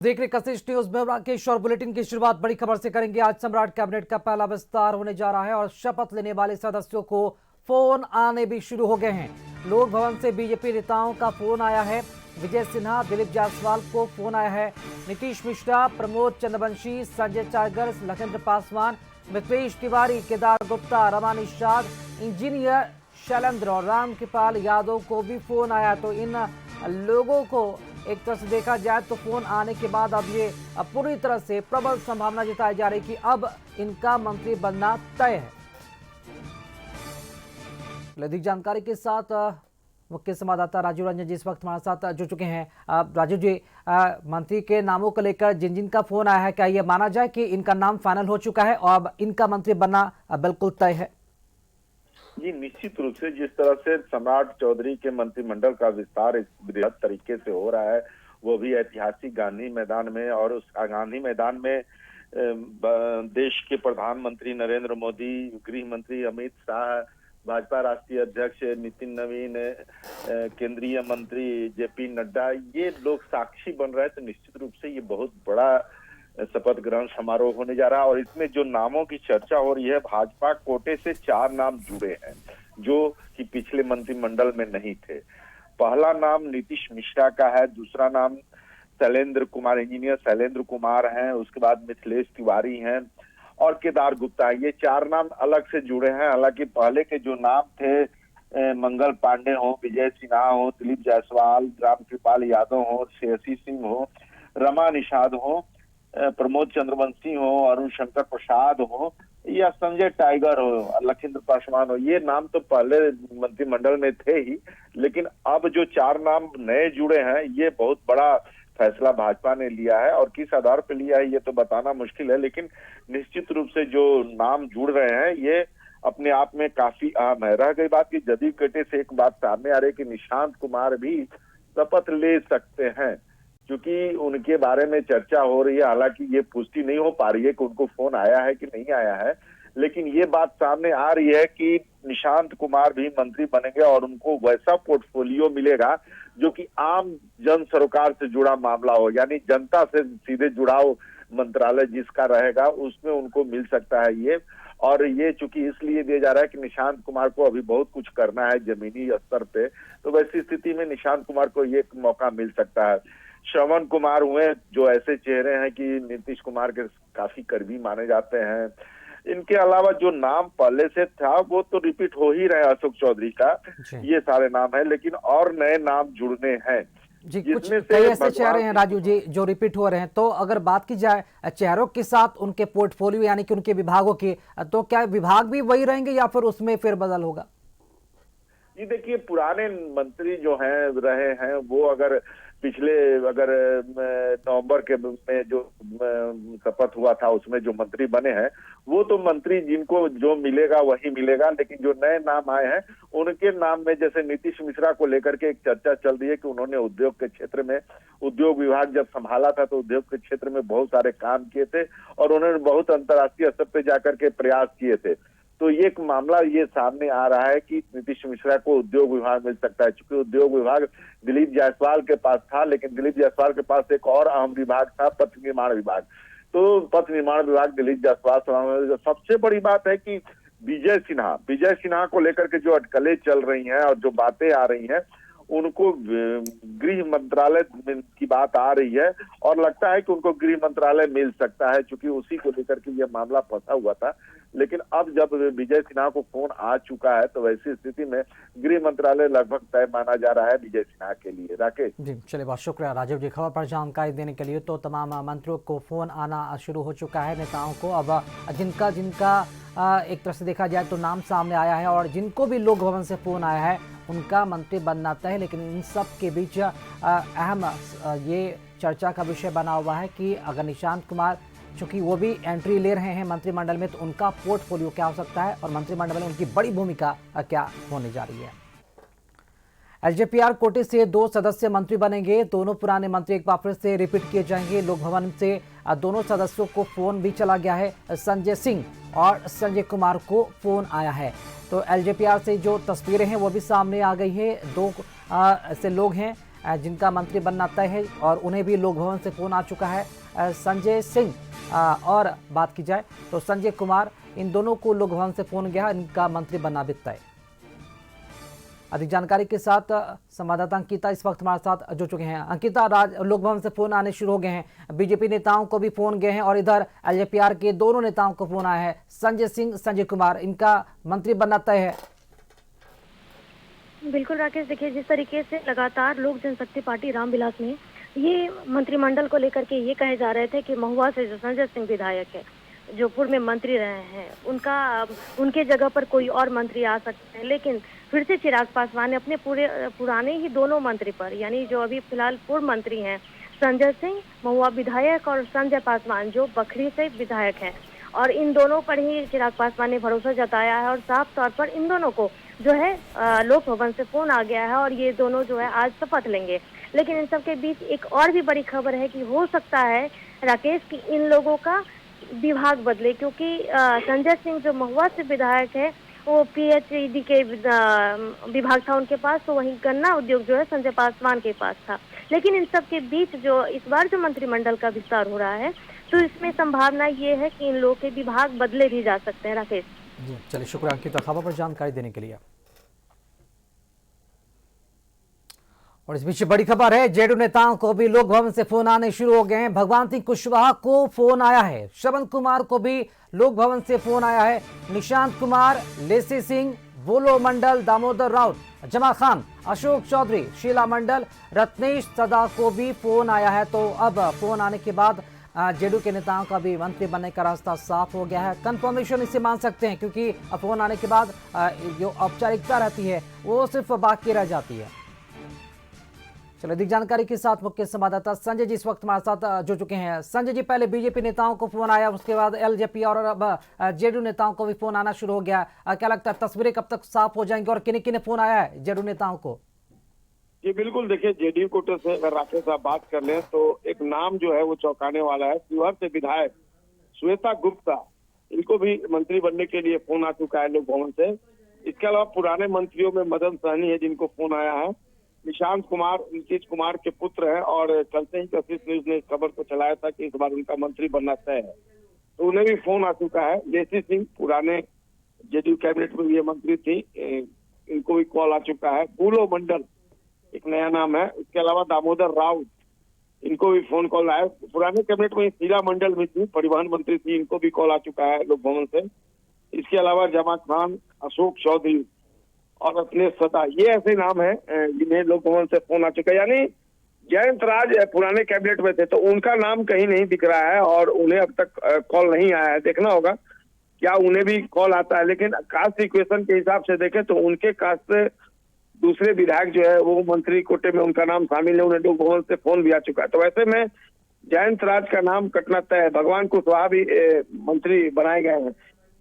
देख रहे कशिश न्यूज में राकेश और बुलेटिन की शुरुआत बड़ी खबर से करेंगे। आज सम्राट कैबिनेट का पहला विस्तार होने जा रहा है और शपथ लेने वाले सदस्यों को फोन आने भी शुरू हो गए हैं। लोक भवन से बीजेपी नेताओं का फोन आया है। विजय सिन्हा, दिलीप जायसवाल को फोन आया है। नीतीश मिश्रा, प्रमोद चंद्रवंशी, संजय टाइगर, लखनदर पासवान, मितेश तिवारी, केदार गुप्ता, रमा निषाद, इंजीनियर शैलेंद्र और रामकृपाल यादव को भी फोन आया। तो इन लोगों को एक तरह से देखा जाए तो फोन आने के बाद अब ये पूरी तरह से प्रबल संभावना जताई जा रही कि अब इनका मंत्री बनना तय है। अधिक जानकारी के साथ मुख्य संवाददाता राजीव रंजन जी इस वक्त हमारे साथ जुड़ चुके हैं। राजीव जी, मंत्री के नामों को लेकर जिन जिन का फोन आया है, क्या ये माना जाए कि इनका नाम फाइनल हो चुका है और अब इनका मंत्री बनना बिल्कुल तय है? जी, निश्चित रूप से जिस तरह से सम्राट चौधरी के मंत्रिमंडल का विस्तार इस बृहद तरीके से हो रहा है, वो भी ऐतिहासिक गांधी मैदान में, और उस गांधी मैदान में देश के प्रधानमंत्री नरेंद्र मोदी, गृह मंत्री अमित शाह, भाजपा राष्ट्रीय अध्यक्ष नितिन नवीन, केंद्रीय मंत्री जेपी नड्डा, ये लोग साक्षी बन रहे हैं। तो निश्चित रूप से ये बहुत बड़ा शपथ ग्रहण समारोह होने जा रहा है। और इसमें जो नामों की चर्चा हो रही है, भाजपा कोटे से 4 नाम जुड़े हैं जो कि पिछले मंत्रिमंडल में नहीं थे। पहला नाम नीतीश मिश्रा का है, दूसरा नाम शैलेंद्र कुमार, इंजीनियर शैलेंद्र कुमार हैं, उसके बाद मिथिलेश तिवारी हैं और केदार गुप्ता है। ये 4 नाम अलग से जुड़े हैं। हालांकि पहले के जो नाम थे, मंगल पांडे हो, विजय सिन्हा हो, दिलीप जायसवाल, रामकृपाल यादव हो, श्रेयसी सिंह हो, रमा निषाद हो, प्रमोद चंद्रवंशी हो, अरुण शंकर प्रसाद हो या संजय टाइगर हो, लखनदर पासवान हो, ये नाम तो पहले मंत्रिमंडल में थे ही। लेकिन अब जो 4 नाम नए जुड़े हैं, ये बहुत बड़ा फैसला भाजपा ने लिया है। और किस आधार पर लिया है ये तो बताना मुश्किल है, लेकिन निश्चित रूप से जो नाम जुड़ रहे हैं ये अपने आप में काफी अहम है। रह गई बात की जदयू कोटे से एक बात सामने आ रही है कि निशांत कुमार भी शपथ ले सकते हैं, क्योंकि उनके बारे में चर्चा हो रही है। हालांकि ये पुष्टि नहीं हो पा रही है कि उनको फोन आया है कि नहीं आया है, लेकिन ये बात सामने आ रही है कि निशांत कुमार भी मंत्री बनेंगे और उनको वैसा पोर्टफोलियो मिलेगा जो कि आम जन सरोकार से जुड़ा मामला हो, यानी जनता से सीधे जुड़ाव मंत्रालय जिसका रहेगा उसमें उनको मिल सकता है ये। और ये चूंकि इसलिए दिया जा रहा है कि निशांत कुमार को अभी बहुत कुछ करना है जमीनी स्तर पे, तो वैसी स्थिति में निशांत कुमार को ये मौका मिल सकता है। श्रवण कुमार हुए जो ऐसे चेहरे हैं कि नीतीश कुमार के काफी करीबी माने जाते हैं। इनके अलावा जो नाम पहले से था वो तो रिपीट हो ही रहे, अशोक चौधरी का, ये सारे नाम है, लेकिन और नए नाम जुड़ने हैं जी। कुछ कई ऐसे चेहरे हैं राजू जी जो रिपीट हो रहे हैं। तो अगर बात की जाए चेहरों के साथ उनके पोर्टफोलियो यानी कि उनके विभागों की, तो क्या विभाग भी वही रहेंगे या फिर उसमें फेरबदल होगा? ये देखिए, पुराने मंत्री जो हैं रहे हैं वो अगर नवंबर के में जो शपथ हुआ था उसमें जो मंत्री बने हैं वो तो मंत्री जिनको जो मिलेगा वही मिलेगा। लेकिन जो नए नाम आए हैं उनके नाम में, जैसे नीतीश मिश्रा को लेकर के एक चर्चा चल रही है कि उन्होंने उद्योग के क्षेत्र में, उद्योग विभाग जब संभाला था तो उद्योग के क्षेत्र में बहुत सारे काम किए थे और उन्होंने बहुत अंतर्राष्ट्रीय स्तर पे जाकर के प्रयास किए थे। तो ये एक मामला ये सामने आ रहा है कि नीतीश मिश्रा को उद्योग विभाग मिल सकता है, क्योंकि उद्योग विभाग दिलीप जायसवाल के पास था, लेकिन दिलीप जायसवाल के पास एक और अहम विभाग था, पथ निर्माण विभाग। तो पथ निर्माण विभाग दिलीप जायसवाल। सबसे बड़ी बात है कि विजय सिन्हा को लेकर के जो अटकलें चल रही हैं और जो बातें आ रही हैं, उनको गृह मंत्रालय की बात आ रही है और लगता है कि उनको गृह मंत्रालय मिल सकता है, क्योंकि उसी को लेकर के ये मामला फंसा हुआ था। लेकिन अब जब विजय सिन्हा को फोन आ चुका है तो वैसी स्थिति में गृह मंत्रालय लगभग तय माना जा रहा है विजय सिन्हा के लिए। राकेश जी, चलिए, बहुत शुक्रिया राजीव जी खबर पर जानकारी देने के लिए। तो तमाम मंत्रियों को फोन आना शुरू हो चुका है, नेताओं को। अब जिनका एक तरह से देखा जाए तो नाम सामने आया है और जिनको भी लोक भवन से फोन आया है उनका मंत्री बनना तय है। लेकिन इन सब के बीच अहम ये चर्चा का विषय बना हुआ है कि अगर निशांत कुमार, चूंकि वो भी एंट्री ले रहे हैं मंत्रिमंडल में, तो उनका पोर्टफोलियो क्या हो सकता है और मंत्रिमंडल में उनकी बड़ी भूमिका क्या होने जा रही है। एलजेपीआर कोटे से 2 सदस्य मंत्री बनेंगे। दोनों पुराने मंत्री एक बार फिर से रिपीट किए जाएंगे। लोक भवन से दोनों सदस्यों को फोन भी चला गया है। संजय सिंह और संजय कुमार को फोन आया है। तो एलजेपीआर से जो तस्वीरें हैं वो भी सामने आ गई है। 2 ऐसे लोग हैं जिनका मंत्री बनना तय है और उन्हें भी लोक भवन से फोन आ चुका है। संजय सिंह और बात की जाए तो संजय कुमार, इन दोनों को लोक भवन से फोन गया, इनका मंत्री बनना भी तय। अधिक जानकारी के साथ संवाददाता अंकिता इस वक्त हमारे साथ जुड़ चुके हैं। अंकिता, लोक भवन से फोन आने शुरू हो गए हैं, बीजेपी नेताओं को भी फोन गए हैं और इधर एलजेपीआर के दोनों नेताओं को फोन आया है। संजय सिंह, संजय कुमार, इनका मंत्री बनना तय है। बिल्कुल राकेश, देखिए जिस तरीके से लगातार लोक जनशक्ति पार्टी रामविलास में ये मंत्रिमंडल को लेकर के ये कहे जा रहे थे कि महुआ से जो संजय सिंह विधायक है, जो पूर्व में मंत्री रहे हैं, उनके जगह पर कोई और मंत्री आ सकते हैं, लेकिन फिर से चिराग पासवान ने अपने पुराने ही दोनों मंत्री पर, यानी जो अभी फिलहाल पूर्व मंत्री हैं संजय सिंह महुआ विधायक और संजय पासवान जो बखरी से विधायक हैं, और इन दोनों पर ही चिराग पासवान ने भरोसा जताया है और साफ तौर पर इन दोनों को जो है लोक भवन से फोन आ गया है और ये दोनों जो है आज शपथ लेंगे। लेकिन इन सब के बीच एक और भी बड़ी खबर है कि हो सकता है राकेश की इन लोगों का विभाग बदले, क्योंकि संजय सिंह जो महुआ से विधायक है वो पीएचईडी के विभाग था उनके पास, तो वहीं गन्ना उद्योग जो है संजय पासवान के पास था। लेकिन इन सब के बीच जो इस बार जो मंत्रिमंडल का विस्तार हो रहा है, तो इसमें संभावना ये है कि इन लोगों के विभाग बदले भी जा सकते हैं। राकेश जी, चलिए शुक्रिया अंकिता खबर पर जानकारी देने के लिए। और इस बीच बड़ी खबर है, जेडीयू नेताओं को भी लोक भवन से फोन आने शुरू हो गए हैं। भगवान सिंह कुशवाहा को फोन आया है, श्रवण कुमार को भी लोक भवन से फोन आया है, निशांत कुमार, लेसी सिंह, बोलो मंडल, दामोदर राउत, जमा खान, अशोक चौधरी, शीला मंडल, रत्नेश सदा को भी फोन आया है। तो अब फोन आने के बाद जेडीयू के नेताओं का भी मंत्री बनने का रास्ता साफ हो गया है। कंफर्मेशन इसे मान सकते हैं, क्योंकि फोन आने के बाद जो औपचारिकता रहती है वो सिर्फ बाकी रह जाती है। चलो अधिक जानकारी के साथ मुख्य संवाददाता संजय जी इस वक्त हमारे साथ जुड़ चुके हैं। संजय जी, पहले बीजेपी नेताओं को फोन आया, उसके बाद एलजेपी और अब जेडीयू नेताओं को भी फोन आना शुरू हो गया। क्या लगता है तस्वीरें कब तक साफ हो जाएंगी और किन्हें किन्हें फोन आया है जेडीयू नेताओं को? जी बिल्कुल, देखिए जेडीयू कोटे से अगर राकेश साहब बात कर लें तो एक नाम जो है वो चौंकाने वाला है। शिवहर से विधायक श्वेता गुप्ता, इनको भी मंत्री बनने के लिए फोन आ चुका है लोक भवन से। इसके अलावा पुराने मंत्रियों में मदन सहनी है जिनको फोन आया है, निशांत कुमार नीतीश कुमार के पुत्र हैं और चलते ही कशिश न्यूज ने इस खबर को चलाया था कि इस बार उनका मंत्री बनना तय है, तो उन्हें भी फोन आ चुका है। लेसी सिंह पुराने जेडीयू कैबिनेट में ये मंत्री थी, इनको भी कॉल आ चुका है। बोलो मंडल एक नया नाम है। इसके अलावा दामोदर राउत, इनको भी फोन कॉल आया। पुराने कैबिनेट में शीला मंडल भी थी, परिवहन मंत्री थी, इनको भी कॉल आ चुका है लोक भवन से। इसके अलावा जमा खान, अशोक चौधरी और रत्नेश सदा, ये ऐसे नाम है जिन्हें लोक भवन से फोन आ चुका है। यानी जयंत राज पुराने कैबिनेट में थे तो उनका नाम कहीं नहीं दिख रहा है और उन्हें अब तक कॉल नहीं आया है। देखना होगा क्या उन्हें भी कॉल आता है, लेकिन कास्ट इक्वेशन के हिसाब से देखें तो उनके कास्ट से दूसरे विधायक जो है वो मंत्री कोटे में उनका नाम शामिल है, उन्हें लोक भवन से फोन भी आ चुका है। तो ऐसे में जयंत राज का नाम कटना तय है। भगवान कुशवाहा भी मंत्री बनाए गए हैं,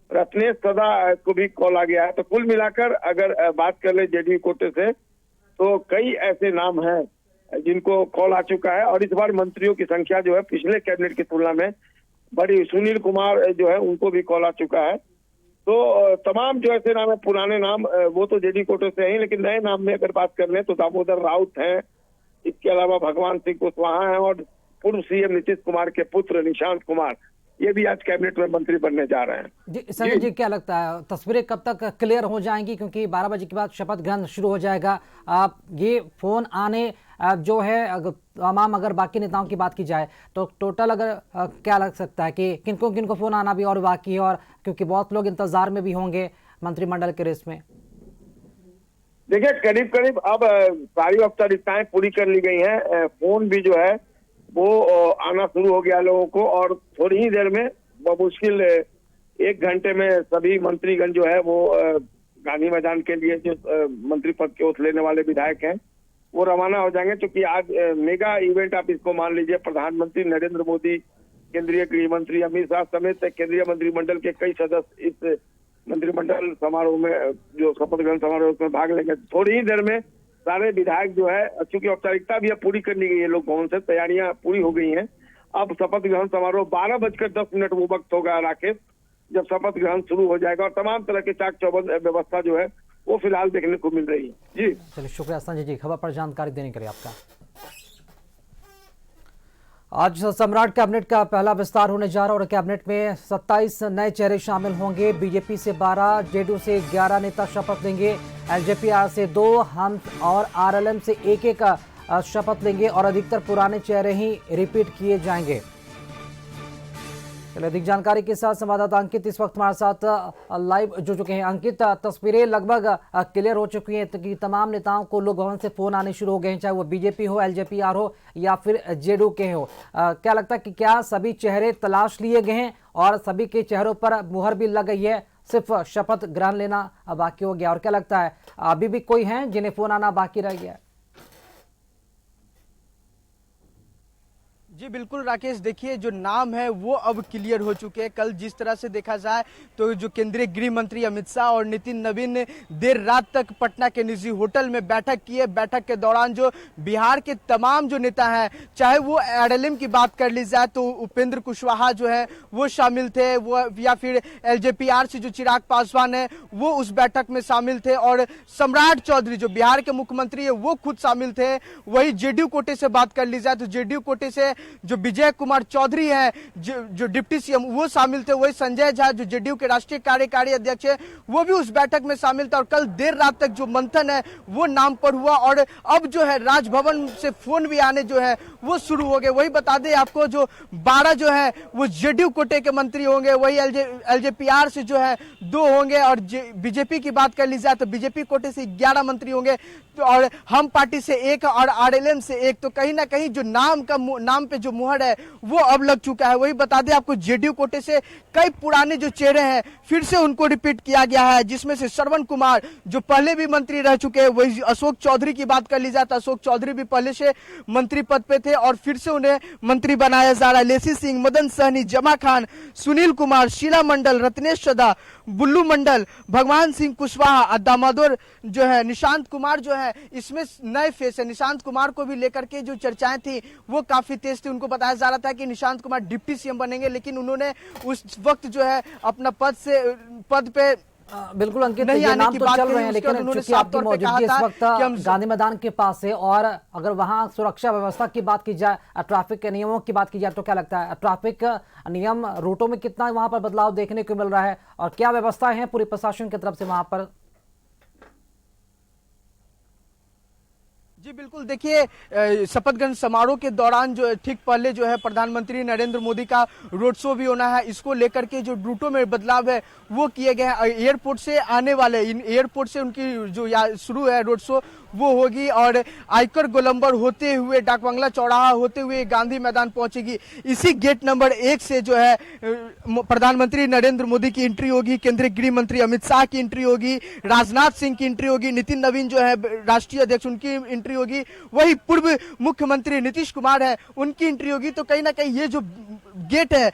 रत्नेश सदा को भी कॉल आ गया है। तो कुल मिलाकर अगर बात कर ले जेडीयू कोटे से तो कई ऐसे नाम हैं जिनको कॉल आ चुका है और इस बार मंत्रियों की संख्या जो है पिछले कैबिनेट की तुलना में बड़ी। सुनील कुमार जो है उनको भी कॉल आ चुका है। तो तमाम जो ऐसे नाम है पुराने नाम वो तो जेडीयू कोटे से हैं, लेकिन नए नाम में अगर बात कर लें तो दामोदर राउत हैं, इसके अलावा भगवान सिंह कुशवाहा हैं और पूर्व सीएम नीतीश कुमार के पुत्र निशांत कुमार, ये भी आज कैबिनेट में मंत्री बनने जा रहे हैं। जी संजय जी, क्या लगता है तस्वीरें कब तक क्लियर हो जाएंगी, क्योंकि 12 बजे के बाद शपथ ग्रहण शुरू हो जाएगा। ये फोन आने जो है तमाम, अगर बाकी नेताओं की बात की जाए तो टोटल अगर क्या लग सकता है कि किनको किनको फोन आना भी और बाकी है, और क्योंकि बहुत लोग इंतजार में भी होंगे मंत्रिमंडल के रेस में? देखिए करीब करीब अब सारी औपचारिकताएं पूरी कर ली गई हैं, फोन भी जो है वो आना शुरू हो गया लोगों को और थोड़ी ही देर में मुश्किल 1 घंटे में सभी मंत्रीगण जो है वो गांधी मैदान के लिए जो मंत्री पद के ओथ लेने वाले विधायक हैं वो रवाना हो जाएंगे। क्योंकि आज मेगा इवेंट आप इसको मान लीजिए, प्रधानमंत्री नरेंद्र मोदी, केंद्रीय गृह मंत्री अमित शाह समेत केंद्रीय मंत्रिमंडल के कई सदस्य इस मंत्रिमंडल समारोह में जो शपथ ग्रहण समारोह में भाग लेंगे। थोड़ी ही देर में सारे विधायक जो है, चूंकि औपचारिकता भी अब पूरी कर ली गई है लोक भवन से, तैयारियां पूरी हो गई हैं। अब शपथ ग्रहण समारोह 12:10 वो वक्त होगा राकेश, जब शपथ ग्रहण शुरू हो जाएगा और तमाम तरह के चाक चौबंद व्यवस्था जो है वो फिलहाल देखने को मिल रही है। जी चलिए, शुक्रिया संजय जी खबर पर जानकारी देने के लिए आपका। आज सम्राट कैबिनेट का पहला विस्तार होने जा रहा है और कैबिनेट में 27 नए चेहरे शामिल होंगे। बीजेपी से 12, जेडीयू से 11 नेता शपथ लेंगे। एलजेपी से 2, हम और आरएलएम से एक शपथ लेंगे और अधिकतर पुराने चेहरे ही रिपीट किए जाएंगे। चलिए, अधिक जानकारी के साथ संवाददाता अंकित इस वक्त हमारे साथ लाइव जुड़ चुके हैं। अंकित, तस्वीरें लगभग क्लियर हो चुकी हैं कि तमाम नेताओं को लोक भवन से फोन आने शुरू हो गए हैं, चाहे वो बीजेपी हो, एलजेपी हो या फिर जेडीयू के हो। क्या लगता है कि क्या सभी चेहरे तलाश लिए गए हैं और सभी के चेहरों पर मुहर भी लग गई है, सिर्फ शपथ ग्रहण लेना बाकी हो गया? और क्या लगता है अभी भी कोई है जिन्हें फोन आना बाकी रह गया है? जी बिल्कुल राकेश, देखिए जो नाम है वो अब क्लियर हो चुके हैं। कल जिस तरह से देखा जाए तो जो केंद्रीय गृह मंत्री अमित शाह और नितिन नवीन ने देर रात तक पटना के निजी होटल में बैठक की है। बैठक के दौरान जो बिहार के तमाम जो नेता हैं, चाहे वो आरएलएम की बात कर ली जाए तो उपेंद्र कुशवाहा जो है वो शामिल थे, वो या फिर एलजेपीआर से जो चिराग पासवान है वो उस बैठक में शामिल थे, और सम्राट चौधरी जो बिहार के मुख्यमंत्री है वो खुद शामिल थे। वही जेडीयू कोटे से बात कर ली जाए तो जेडीयू कोटे से जो विजय कुमार चौधरी है जो डिप्टी सीएम वो शामिल थे। वही संजय झा जो जेडीयू के राष्ट्रीय कार्यकारी अध्यक्ष है वो भी उस बैठक में शामिल था। और कल देर रात तक जो मंथन है वो नाम पर हुआ और अब जो है राजभवन से फोन भी आने जो है वो शुरू हो गए। वही बता दें आपको, जो 12 जो है वो जेडीयू कोटे के मंत्री होंगे, वही एलजेपीआर से जो है 2 होंगे, और बीजेपी की बात कर ली जाए तो बीजेपी कोटे से 11 मंत्री होंगे, और हम पार्टी से 1 और आरएलएम से 1। तो कहीं ना कहीं जो नाम पे जो मुहर है वो अब लग चुका है। वही बता दें आपको, जेडीयू कोटे से कई पुराने जो चेहरे हैं फिर से उनको रिपीट किया गया है, जिसमें से श्रवण कुमार जो पहले भी मंत्री रह चुके हैं। वही अशोक चौधरी की बात कर ली जाए तो अशोक चौधरी भी पहले से मंत्री पद पे थे और फिर से उन्हें मंत्री बनाया जा रहा है। लेसी सिंह, मदन सहनी, जमा खान, सुनील कुमार, शीला मंडल, रत्नेश चड्ढा, बुल्लू मंडल, भगवान सिंह कुशवाहा, दामोदर जो है, निशांत कुमार जो है, इसमें नए फेस है। निशांत कुमार को भी लेकर के जो चर्चाएं थी वो काफी तेज थी। उनको बताया जा रहा था कि निशांत कुमार डिप्टी सीएम बनेंगे, लेकिन उन्होंने उस वक्त जो है अपना पद पे बिल्कुल अंकित, नहीं ये आने नाम की तो बात चल कही। रहे हैं, लेकिन चूंकि आपकी मौजूदगी इस वक्त गांधी मैदान के पास है और अगर वहां सुरक्षा व्यवस्था की बात की जाए, ट्रैफिक के नियमों की बात की जाए, तो क्या लगता है ट्रैफिक नियम रूटों में कितना वहां पर बदलाव देखने को मिल रहा है और क्या व्यवस्थाएं हैं पूरी प्रशासन की तरफ से वहां पर? जी बिल्कुल, देखिए शपथ ग्रहण समारोह के दौरान जो ठीक पहले जो है प्रधानमंत्री नरेंद्र मोदी का रोड शो भी होना है। इसको लेकर के जो रूटों में बदलाव है वो किए गए हैं। एयरपोर्ट से आने वाले, इन एयरपोर्ट से उनकी जो शुरू है रोड शो वो होगी और आयकर गोलंबर होते हुए डाक बंगला चौराहा होते हुए गांधी मैदान पहुंचेगी। इसी गेट नंबर 1 से जो है प्रधानमंत्री नरेंद्र मोदी की एंट्री होगी, केंद्रीय गृह मंत्री अमित शाह की एंट्री होगी, राजनाथ सिंह की एंट्री होगी, नितिन नवीन जो है राष्ट्रीय अध्यक्ष उनकी एंट्री होगी, वही पूर्व मुख्यमंत्री नीतीश कुमार है उनकी एंट्री होगी। तो कहीं ना कहीं ये जो गेट है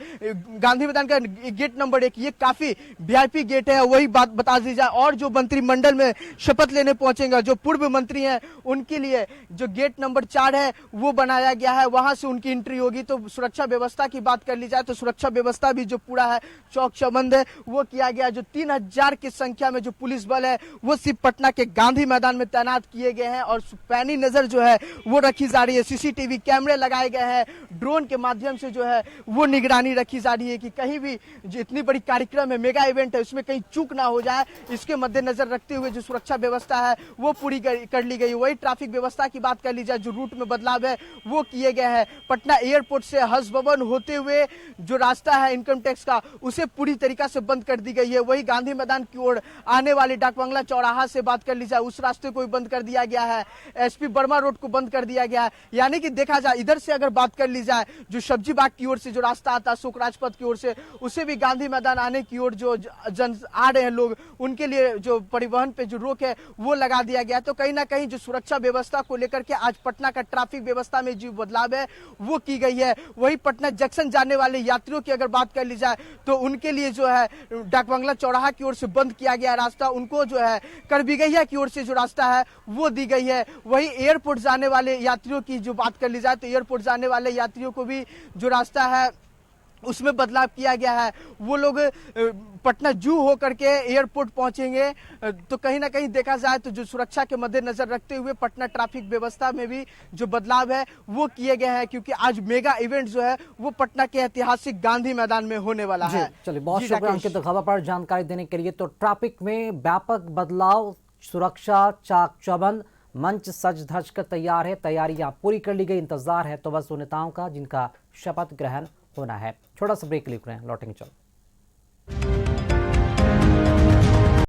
गांधी मैदान का गेट नंबर 1 ये काफी वीआईपी गेट है। वही बात बता दी जाए, और जो मंत्रिमंडल में शपथ लेने पहुंचेंगे जो पूर्व मंत्री हैं उनके लिए जो गेट नंबर 4 है वो बनाया गया है, वहां से उनकी एंट्री होगी। तो सुरक्षा व्यवस्था की बात कर ली जाए तो सुरक्षा व्यवस्था भी जो पूरा है चौक चौबंद है वो किया गया। जो 3000 की संख्या में जो पुलिस बल है वो सिर्फ पटना के गांधी मैदान में तैनात किए गए हैं और पैनी नजर जो है वो रखी जा रही है। सीसीटीवी कैमरे लगाए गए हैं, ड्रोन के माध्यम से जो है वो निगरानी रखी जा रही है कि कहीं भी जो इतनी बड़ी कार्यक्रम है, मेगा इवेंट है, उसमें कहीं चूक ना हो जाए। इसके मद्देनजर रखते हुए जो सुरक्षा व्यवस्था है वो पूरी कर ली गई। वही ट्रैफिक व्यवस्था की बात कर ली जाए, जो रूट में बदलाव है वो किए गए हैं। पटना एयरपोर्ट से हज भवन होते हुए जो रास्ता है इनकम टैक्स का उसे पूरी तरीका से बंद कर दी गई है। वही गांधी मैदान की ओर आने वाले डाक बंगला चौराहा से बात कर ली जाए, उस रास्ते को भी बंद कर दिया गया है। एसपी वर्मा रोड को बंद कर दिया गया है। यानी कि देखा जाए इधर से अगर बात कर ली जाए जो सब्जी बाग की ओर से जो रास्ता आता है अशोक राजपथ की ओर से, उसे भी गांधी मैदान आने की ओर जो जन आ रहे हैं लोग उनके लिए जो परिवहन पे जो रोक है वो लगा दिया गया। तो कहीं ना कहीं जो सुरक्षा व्यवस्था को लेकर के आज पटना का ट्रैफिक व्यवस्था में जो बदलाव है वो की गई है। वही पटना जंक्शन जाने वाले यात्रियों की अगर बात कर ली जाए तो उनके लिए जो है डाक बंगला चौराहा की ओर से बंद किया गया रास्ता, उनको जो है करबिगहिया की ओर से जो रास्ता है वो दी गई है। वही एयरपोर्ट जाने वाले यात्रियों की जो बात कर ली जाए तो एयरपोर्ट जाने वाले यात्रियों को भी जो रास्ता है उसमें बदलाव किया गया है। वो लोग पटना जू होकर के एयरपोर्ट पहुंचेंगे। तो कहीं ना कहीं देखा जाए तो जो सुरक्षा के मद्देनजर रखते हुए पटना ट्रैफिक व्यवस्था में भी जो बदलाव है वो किए गए हैं, क्योंकि आज मेगा इवेंट जो है वो पटना के ऐतिहासिक गांधी मैदान में होने वाला है। चलिए, बहुत जी, शुक्रिया राकेश। अंकित खबर पर जानकारी देने के लिए। तो ट्रैफिक में व्यापक बदलाव, सुरक्षा चाक चौबंद, मंच सज धज कर तैयार है, तैयारियां पूरी कर ली गई। इंतजार है तो बस उन नेताओं का जिनका शपथ ग्रहण होना है। छोटा सा ब्रेक ले रहे हैं, लौटेंगे चलो।